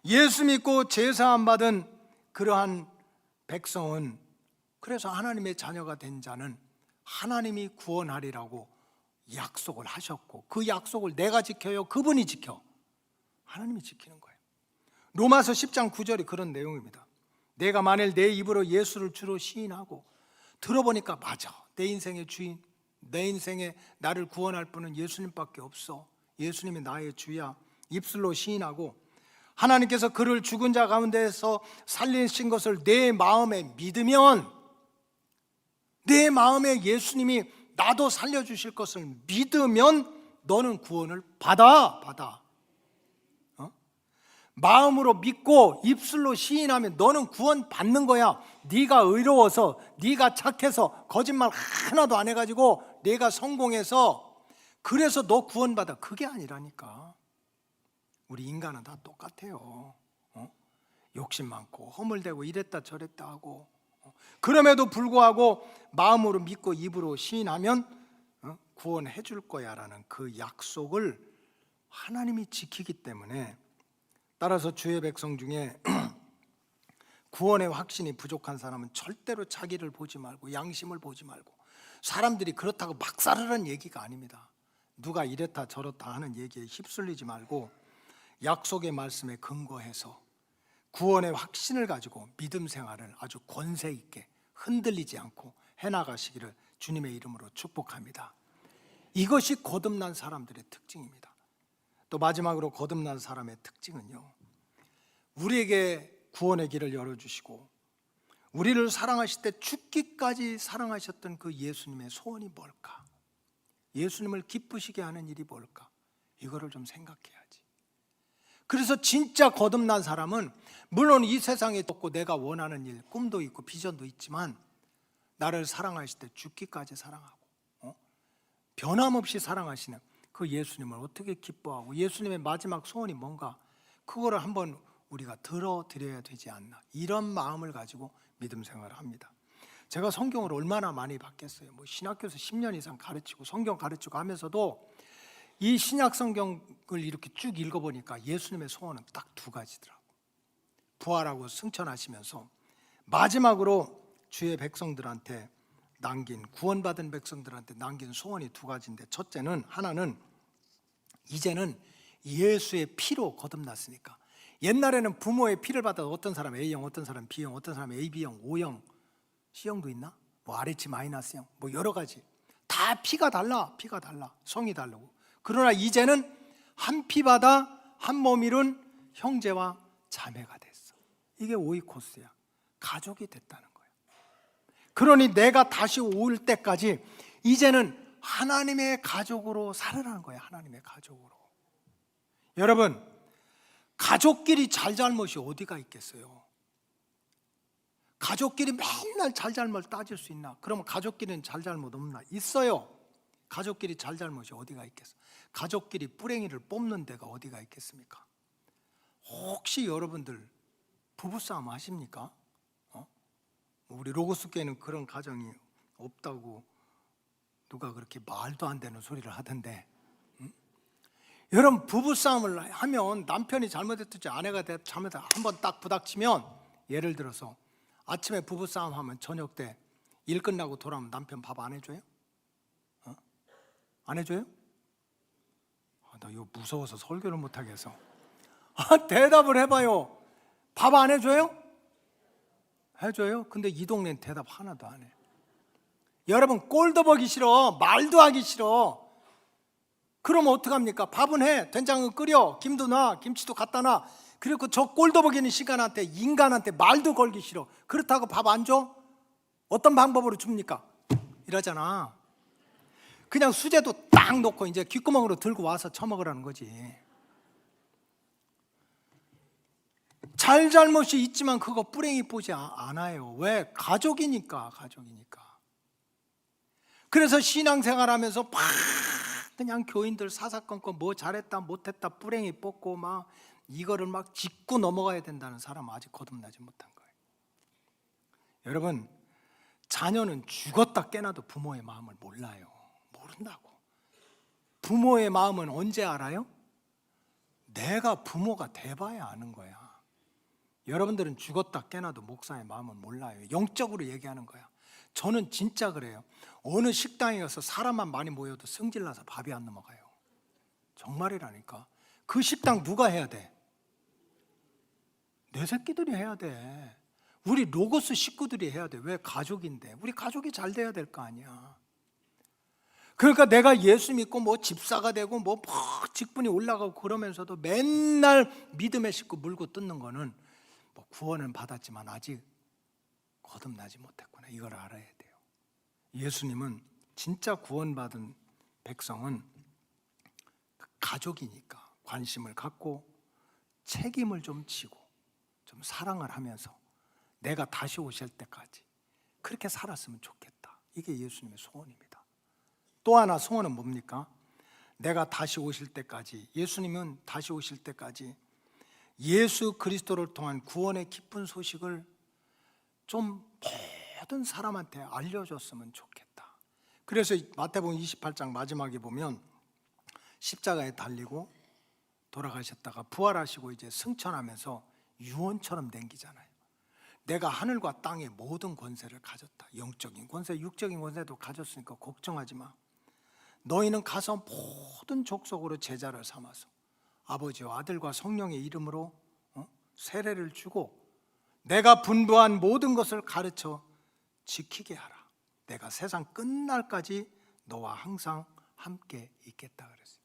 S4: 예수 믿고 죄사함 받은 그러한 백성은, 그래서 하나님의 자녀가 된 자는 하나님이 구원하리라고 약속을 하셨고, 그 약속을 내가 지켜요? 그분이 지켜? 하나님이 지키는 거예요. 로마서 10장 9절이 그런 내용입니다. 내가 만일 내 입으로 예수를 주로 시인하고, 들어보니까 맞아, 내 인생의 주인, 내 인생에 나를 구원할 분은 예수님밖에 없어, 예수님이 나의 주야, 입술로 시인하고 하나님께서 그를 죽은 자 가운데서 살리신 것을 내 마음에 믿으면, 내 마음에 예수님이 나도 살려주실 것을 믿으면 너는 구원을 받아. 마음으로 믿고 입술로 시인하면 너는 구원 받는 거야. 네가 의로워서, 네가 착해서, 거짓말 하나도 안 해가지고 네가 성공해서 그래서 너 구원받아, 그게 아니라니까. 우리 인간은 다 똑같아요. 욕심 많고 허물대고 이랬다 저랬다 하고, 그럼에도 불구하고 마음으로 믿고 입으로 시인하면 구원해 줄 거야 라는 그 약속을 하나님이 지키기 때문에, 따라서 주의 백성 중에 구원의 확신이 부족한 사람은 절대로 자기를 보지 말고 양심을 보지 말고, 사람들이 그렇다고 막 살으라는 얘기가 아닙니다. 누가 이랬다 저렇다 하는 얘기에 휩쓸리지 말고 약속의 말씀에 근거해서 구원의 확신을 가지고 믿음 생활을 아주 권세 있게 흔들리지 않고 해나가시기를 주님의 이름으로 축복합니다. 이것이 거듭난 사람들의 특징입니다. 또 마지막으로 거듭난 사람의 특징은요, 우리에게 구원의 길을 열어주시고 우리를 사랑하실 때 죽기까지 사랑하셨던 그 예수님의 소원이 뭘까? 예수님을 기쁘시게 하는 일이 뭘까? 이거를 좀 생각해야지. 그래서 진짜 거듭난 사람은 물론 이 세상에 없고 내가 원하는 일, 꿈도 있고 비전도 있지만 나를 사랑하실 때 죽기까지 사랑하고 변함없이 사랑하시는 그 예수님을 어떻게 기뻐하고 예수님의 마지막 소원이 뭔가, 그거를 한번 우리가 들어드려야 되지 않나, 이런 마음을 가지고 믿음 생활을 합니다. 제가 성경을 얼마나 많이 봤겠어요. 신학교에서 10년 이상 가르치고 성경 가르치고 하면서도 이 신약 성경을 이렇게 쭉 읽어보니까 예수님의 소원은 딱 두 가지더라고. 부활하고 승천하시면서 마지막으로 주의 백성들한테 남긴, 구원받은 백성들한테 남긴 소원이 두 가지인데, 첫째는, 하나는 이제는 예수의 피로 거듭났으니까. 옛날에는 부모의 피를 받아서 어떤 사람 A형, 어떤 사람 B형, 어떤 사람 AB형, O형, C형도 있나? RH 마이너스형, 여러 가지 다 피가 달라, 성이 다르고. 그러나 이제는 한 피바다 한 몸 이룬 형제와 자매가 됐어. 이게 오이코스야. 가족이 됐다는 거예요. 그러니 내가 다시 올 때까지 이제는 하나님의 가족으로 살아라는 거예요. 하나님의 가족으로. 여러분, 가족끼리 잘잘못이 어디가 있겠어요? 가족끼리 맨날 잘잘못 따질 수 있나? 그러면 가족끼리는 잘잘못 없나? 있어요. 가족끼리 잘잘못이 어디가 있겠어? 가족끼리 뿌랭이를 뽑는 데가 어디가 있겠습니까? 혹시 여러분들 부부싸움 하십니까? 우리 로고스교회는 그런 가정이 없다고 누가 그렇게 말도 안 되는 소리를 하던데, 여러분, 부부싸움을 하면 남편이 잘못했든지 아내가 잘못했든지 한번 딱 부닥치면, 예를 들어서 아침에 부부싸움 하면 저녁 때 일 끝나고 돌아오면 남편 밥 안 해줘요? 안 해줘요? 나 이거 무서워서 설교를 못 하겠어. 대답을 해봐요. 밥 안 해줘요? 해줘요? 근데 이 동네는 대답 하나도 안 해. 여러분, 꼴도 보기 싫어, 말도 하기 싫어. 그러면 어떡합니까? 밥은 해, 된장은 끓여, 김도 놔, 김치도 갖다 놔. 그리고 저 꼴도 보기는 시간한테, 인간한테 말도 걸기 싫어. 그렇다고 밥 안 줘? 어떤 방법으로 줍니까? 이러잖아. 그냥 수제도 딱 놓고 이제 귓구멍으로 들고 와서 처먹으라는 거지. 잘잘못이 있지만 그거 뿌랭이 보지 않아요. 왜? 가족이니까. 그래서 신앙생활하면서 막 그냥 교인들 사사건건 뭐 잘했다 못했다 뿌랭이 뽑고 막 이거를 막 짚고 넘어가야 된다는 사람은 아직 거듭나지 못한 거예요. 여러분, 자녀는 죽었다 깨나도 부모의 마음을 몰라요. 모른다고. 부모의 마음은 언제 알아요? 내가 부모가 돼봐야 아는 거야. 여러분들은 죽었다 깨나도 목사의 마음은 몰라요. 영적으로 얘기하는 거야. 저는 진짜 그래요. 어느 식당에 가서 사람만 많이 모여도 성질나서 밥이 안 넘어가요. 정말이라니까. 그 식당 누가 해야 돼? 내 새끼들이 해야 돼. 우리 로고스 식구들이 해야 돼. 왜? 가족인데. 우리 가족이 잘 돼야 될 거 아니야. 그러니까 내가 예수 믿고 뭐 집사가 되고 뭐 직분이 올라가고 그러면서도 맨날 믿음의 식구 물고 뜯는 거는 뭐 구원은 받았지만 아직 거듭나지 못했구나. 이걸 알아야 돼요. 예수님은 진짜 구원받은 백성은 가족이니까 관심을 갖고 책임을 좀 지고 좀 사랑을 하면서 내가 다시 오실 때까지 그렇게 살았으면 좋겠다. 이게 예수님의 소원입니다. 또 하나 소원은 뭡니까? 내가 다시 오실 때까지, 예수님은 다시 오실 때까지 예수 그리스도를 통한 구원의 기쁜 소식을 좀 모든 사람한테 알려줬으면 좋겠다. 그래서 마태복음 28장 마지막에 보면 십자가에 달리고 돌아가셨다가 부활하시고 이제 승천하면서 유언처럼 댕기잖아요. 내가 하늘과 땅의 모든 권세를 가졌다. 영적인 권세, 육적인 권세도 가졌으니까 걱정하지 마. 너희는 가서 모든 족속으로 제자를 삼아서 아버지와 아들과 성령의 이름으로 세례를 주고 내가 분부한 모든 것을 가르쳐 지키게 하라. 내가 세상 끝날까지 너와 항상 함께 있겠다 그랬어요.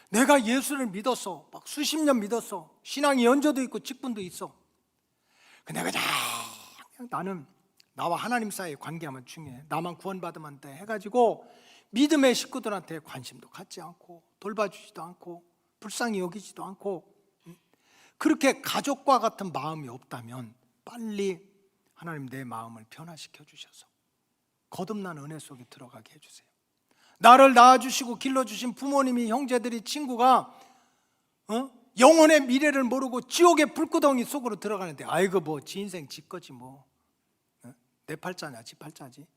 S4: 내가 예수를 믿었어. 막 수십 년 믿었어. 신앙이 연조도 있고 직분도 있어. 근데 그냥 나는 나와 하나님 사이의 관계하면 중요해. 나만 구원받으면 돼 해가지고 믿음의 식구들한테 관심도 갖지 않고 돌봐주지도 않고 불쌍히 여기지도 않고 그렇게 가족과 같은 마음이 없다면 빨리 하나님 내 마음을 변화시켜 주셔서 거듭난 은혜 속에 들어가게 해주세요. 나를 낳아주시고 길러주신 부모님이, 형제들이, 친구가 영혼의 미래를 모르고 지옥의 불구덩이 속으로 들어가는데 아이고 뭐 지 인생 지 거지 뭐 내 팔자냐 지 팔자지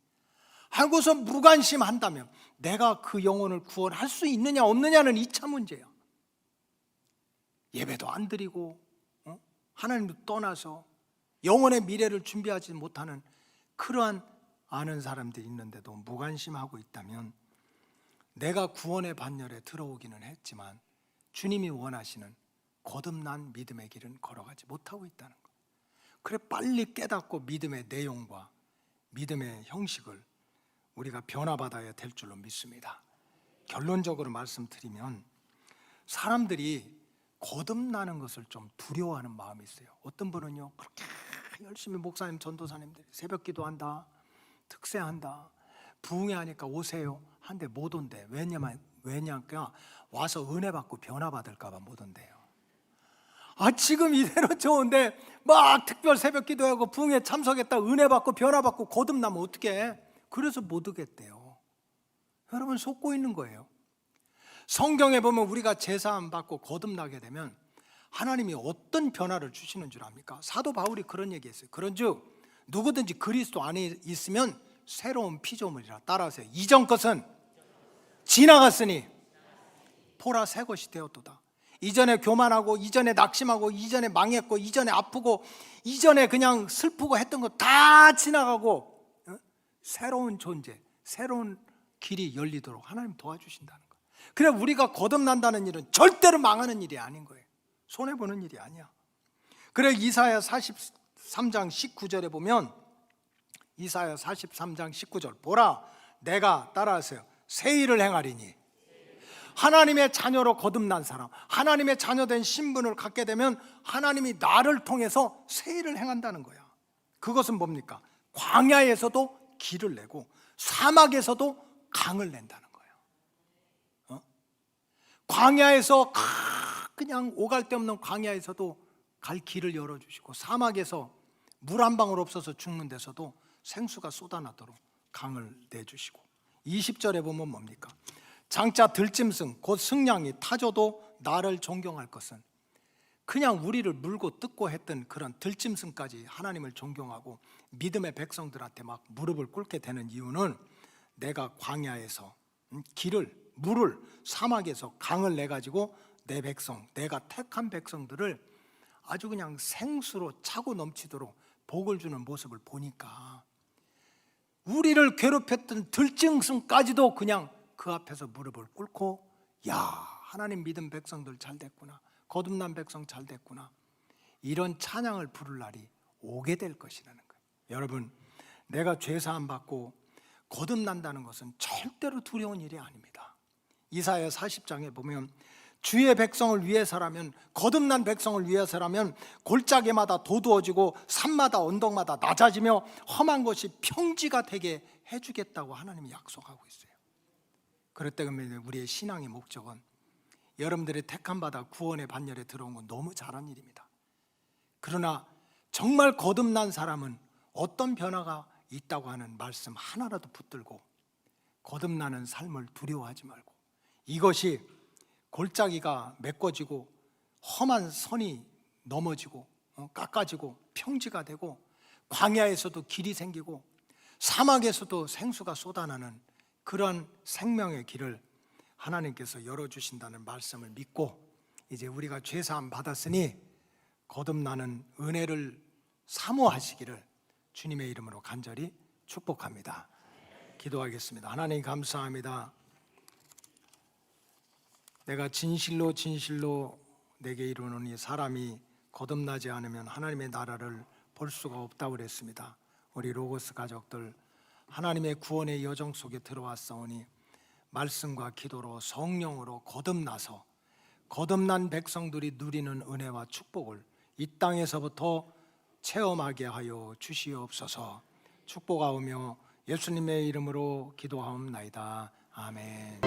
S4: 하고서 무관심한다면 내가 그 영혼을 구원할 수 있느냐 없느냐는 2차 문제야. 예배도 안 드리고 하나님도 떠나서 영혼의 미래를 준비하지 못하는 그러한 아는 사람들이 있는데도 무관심하고 있다면 내가 구원의 반열에 들어오기는 했지만 주님이 원하시는 거듭난 믿음의 길은 걸어가지 못하고 있다는 것. 그래 빨리 깨닫고 믿음의 내용과 믿음의 형식을 우리가 변화받아야 될 줄로 믿습니다. 결론적으로 말씀드리면 사람들이 거듭나는 것을 좀 두려워하는 마음이 있어요. 어떤 분은요 그렇게 열심히 목사님 전도사님들이 새벽 기도한다, 특세한다, 부흥회하니까 오세요 한데 못 온대. 왜냐니까 와서 은혜 받고 변화 받을까 봐 못 온대요. 지금 이대로 좋은데 막 특별 새벽 기도하고 부흥회 참석했다 은혜 받고 변화 받고 거듭나면 어떡해? 그래서 못 오겠대요. 여러분 속고 있는 거예요. 성경에 보면 우리가 제사함 받고 거듭나게 되면 하나님이 어떤 변화를 주시는 줄 압니까? 사도 바울이 그런 얘기했어요. 그런즉 누구든지 그리스도 안에 있으면 새로운 피조물이라. 따라하세요. 이전 것은 지나갔으니 보라 새 것이 되었도다. 이전에 교만하고 이전에 낙심하고 이전에 망했고 이전에 아프고 이전에 그냥 슬프고 했던 거 다 지나가고 새로운 존재, 새로운 길이 열리도록 하나님 도와주신다는 거예요. 그래 우리가 거듭난다는 일은 절대로 망하는 일이 아닌 거예요. 손해보는 일이 아니야. 그래 이사야 43장 19절에 보면 이사야 43장 19절 보라 내가 따라하세요. 새 일을 행하리니. 하나님의 자녀로 거듭난 사람, 하나님의 자녀된 신분을 갖게 되면 하나님이 나를 통해서 새 일을 행한다는 거야. 그것은 뭡니까? 광야에서도 길을 내고 사막에서도 강을 낸다는 거예요. 광야에서 그냥 오갈 데 없는 광야에서도 갈 길을 열어주시고 사막에서 물 한 방울 없어서 죽는 데서도 생수가 쏟아나도록 강을 내주시고 20절에 보면 뭡니까? 장차 들짐승 곧 승냥이 타조도 나를 존경할 것은 그냥 우리를 물고 뜯고 했던 그런 들짐승까지 하나님을 존경하고 믿음의 백성들한테 막 무릎을 꿇게 되는 이유는 내가 광야에서 물을 사막에서 강을 내가지고 내 백성, 내가 택한 백성들을 아주 그냥 생수로 차고 넘치도록 복을 주는 모습을 보니까 우리를 괴롭혔던 들짐승까지도 그냥 그 앞에서 무릎을 꿇고, 야, 하나님 믿은 백성들 잘 됐구나, 거듭난 백성 잘 됐구나, 이런 찬양을 부를 날이 오게 될 것이라는 거예요. 여러분, 내가 죄사함 받고 거듭난다는 것은 절대로 두려운 일이 아닙니다. 이사야 40장에 보면 주의 백성을 위해서라면, 거듭난 백성을 위해서라면 골짜기마다 도두어지고 산마다 언덕마다 낮아지며 험한 것이 평지가 되게 해주겠다고 하나님이 약속하고 있어요. 그렇기 때문에 우리의 신앙의 목적은 여러분들의 택함 받아 구원의 반열에 들어온 건 너무 잘한 일입니다. 그러나 정말 거듭난 사람은 어떤 변화가 있다고 하는 말씀 하나라도 붙들고 거듭나는 삶을 두려워하지 말고, 이것이 골짜기가 메꿔지고 험한 선이 넘어지고 깎아지고 평지가 되고 광야에서도 길이 생기고 사막에서도 생수가 쏟아나는 그런 생명의 길을 하나님께서 열어주신다는 말씀을 믿고, 이제 우리가 죄사함 받았으니 거듭나는 은혜를 사모하시기를 주님의 이름으로 간절히 축복합니다. 기도하겠습니다. 하나님 감사합니다. 내가 진실로 진실로 내게 이르노니 사람이 거듭나지 않으면 하나님의 나라를 볼 수가 없다고 그랬습니다. 우리 로고스 가족들 하나님의 구원의 여정 속에 들어왔사오니 말씀과 기도로 성령으로 거듭나서 거듭난 백성들이 누리는 은혜와 축복을 이 땅에서부터 체험하게 하여 주시옵소서. 축복하오며 예수님의 이름으로 기도하옵나이다. 아멘.